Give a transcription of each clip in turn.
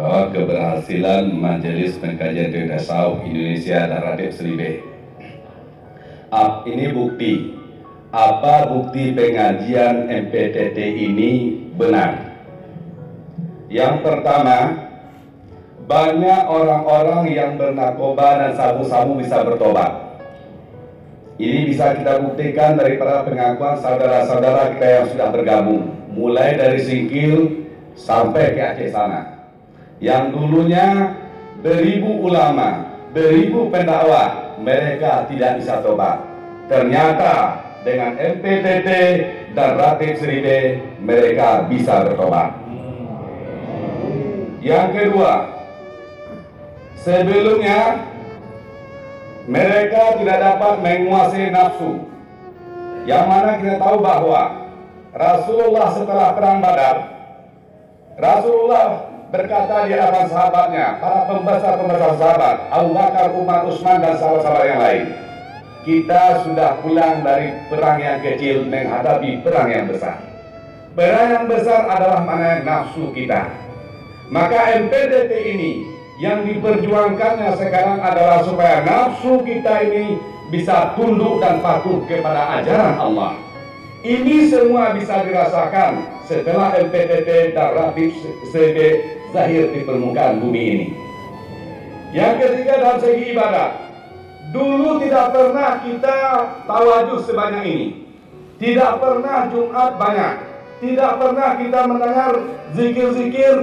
bahwa keberhasilan Majelis Pengkajian Teori Tasawuf Indonesia dan Ratib Seribe. Ini bukti. Apa bukti pengajian MPTT ini benar? Yang pertama, banyak orang-orang yang bernarkoba dan sabu-sabu bisa bertobat. Ini bisa kita buktikan dari para pengakuan saudara-saudara kita yang sudah bergabung, mulai dari Singkil sampai ke Aceh sana. Yang dulunya beribu ulama, beribu pendakwah, mereka tidak bisa tobat. Ternyata dengan MPTT dan Ratib Seribe mereka bisa bertobat. Yang kedua, sebelumnya mereka tidak dapat menguasai nafsu. Yang mana kita tahu bahwa Rasulullah setelah perang Badar, Rasulullah berkata di hadapan sahabatnya, para pembesar-pembesar sahabat, Abu Bakar, Umar, Utsman dan sahabat-sahabat yang lain, kita sudah pulang dari perang yang kecil menghadapi perang yang besar. Perang yang besar adalah mana nafsu kita. Maka MPTT ini yang diperjuangkannya sekarang adalah supaya nafsu kita ini bisa tunduk dan patuh kepada ajaran Allah. Ini semua bisa dirasakan setelah MPTT dan Ratib Seribe zahir di permukaan bumi ini. Yang ketiga, dalam segi ibadah, dulu tidak pernah kita tawajuh sebanyak ini. Tidak pernah Jumat banyak. Tidak pernah kita mendengar zikir-zikir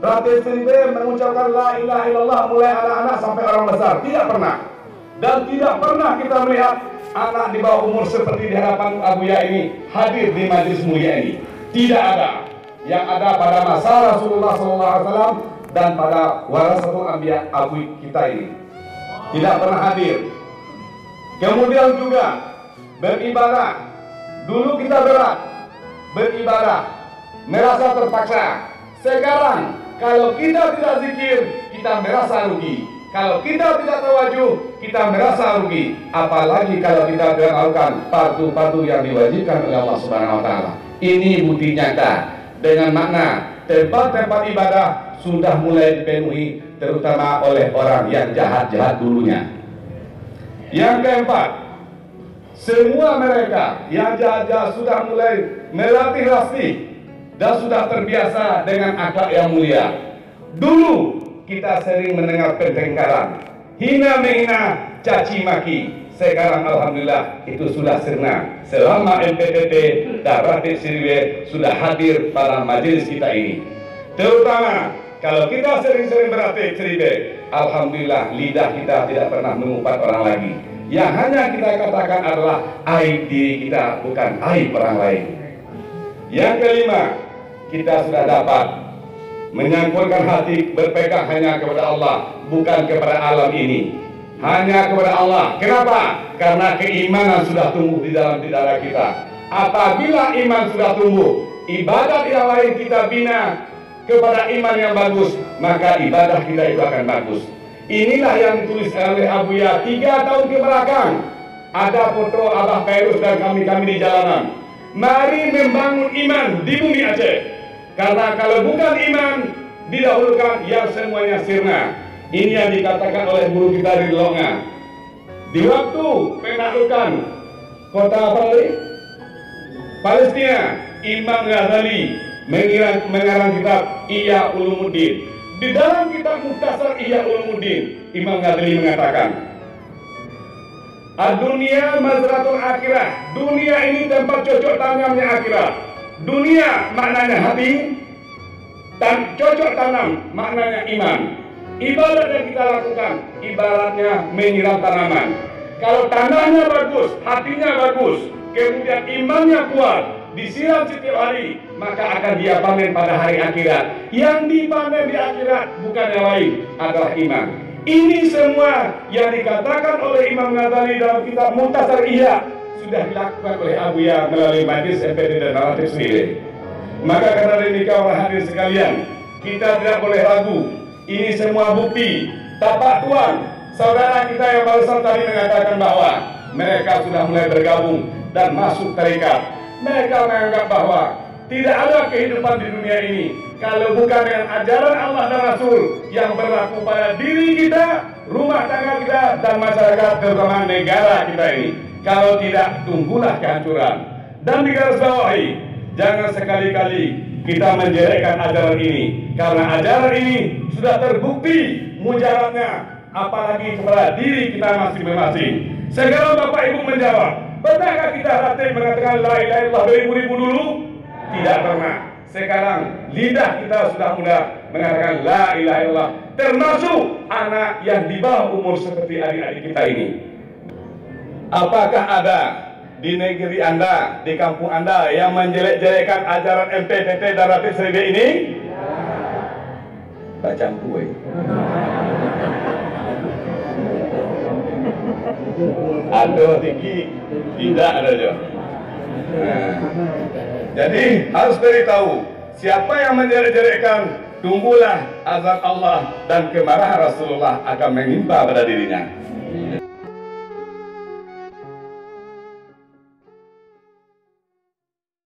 Ratib Seribe mengucapkan la ilaha illallah mulai anak-anak sampai orang besar. Tidak pernah. Dan tidak pernah kita melihat anak di bawah umur seperti di hadapan Abuya ini hadir di majlis mulia ini. Tidak ada. Yang ada pada masa Rasulullah SAW dan pada warasatul anbiya Abu kita ini. Tidak pernah hadir. Kemudian juga beribadah. Dulu kita berat beribadah, merasa terpaksa. Sekarang kalau kita tidak zikir, kita merasa rugi. Kalau kita tidak tawajuh, kita merasa rugi. Apalagi kalau kita tidak melakukan fardu-fardu yang diwajibkan oleh Allah Subhanahu wa taala. Ini bukti nyata dengan makna tempat-tempat ibadah sudah mulai dipenuhi, terutama oleh orang yang jahat-jahat dulunya. Yang keempat, semua mereka yang jahat-jahat sudah mulai melatih lasih dan sudah terbiasa dengan akhlak yang mulia. Dulu kita sering mendengar pertengkaran, hina menghina, caci maki. Sekarang alhamdulillah itu sudah sirna selama MPTT dan Ratib Seribe sudah hadir pada majelis kita ini. Terutama kalau kita sering-sering beratib Seribe, alhamdulillah lidah kita tidak pernah mengumpat orang lagi. Yang hanya kita katakan adalah aib diri kita, bukan aib orang lain. Yang kelima, kita sudah dapat menyangkulkan hati berpegang hanya kepada Allah, bukan kepada alam ini. Hanya kepada Allah. Kenapa? Karena keimanan sudah tumbuh di dalam dada kita. Apabila iman sudah tumbuh, ibadah yang lain kita bina kepada iman yang bagus, maka ibadah kita itu akan bagus. Inilah yang ditulis oleh Abuya 3 tahun ke belakang. Ada foto Abah Fairuz dan kami-kami di jalanan. Mari membangun iman di bumi Aceh. Karena kalau bukan iman didahulukan, yang semuanya sirna. Ini yang dikatakan oleh guru kita di Longa. Di waktu penaklukan kota Palestina, Imam Ghazali mengarang kitab Ihya Ulumuddin. Di dalam kitab Mukhtasar Ihya Ulumuddin, Imam Ghazali mengatakan, Ad-dunia mazratul akhirah. Dunia ini tempat cocok tanamnya akhirat. Dunia maknanya hati, dan cocok tanam maknanya iman. Ibadat yang kita lakukan ibaratnya menyiram tanaman. Kalau tanahnya bagus, hatinya bagus, kemudian imannya kuat, disiram setiap hari, maka akan dia panen pada hari akhirat. Yang dipanen di akhirat bukan yang lain, adalah iman. Ini semua yang dikatakan oleh Imam Ghazali dalam kitab Mukhtasar Ihya sudah dilakukan oleh Abuya melalui majlis MPTT dan Ratib Seribe. Maka karena demikian orang hadir sekalian, kita tidak boleh ragu. Ini semua bukti. Tapak Tuan, saudara kita yang barusan tadi mengatakan bahwa mereka sudah mulai bergabung dan masuk tarekat. Mereka menganggap bahwa Tidak ada kehidupan di dunia ini kalau bukan dengan ajaran Allah dan Rasul yang berlaku pada diri kita, rumah tangga kita, dan masyarakat, terutama negara kita ini. Kalau tidak, tunggulah kehancuran. Dan digarisbawahi, jangan sekali-kali kita menjelekkan ajaran ini, karena ajaran ini sudah terbukti mujarabnya, apalagi kepada diri kita masing-masing. Sekarang Bapak Ibu menjawab, pernahkah kita ratib mengatakan la ilaha illallah beribu-ribu dulu? Tidak pernah. Sekarang lidah kita sudah mudah mengatakan la ilaha illallah, termasuk anak yang di bawah umur seperti adik-adik kita ini. Apakah ada di negeri Anda, di kampung Anda yang menjelek-jelekkan ajaran MPPP dan Ratib Seribe ini? Baca kue. Ada tinggi, tidak ada juga. Nah, jadi harus beritahu siapa yang menjelek-jelekkan, tunggulah azab Allah dan kemarahan Rasulullah akan menimpa pada dirinya.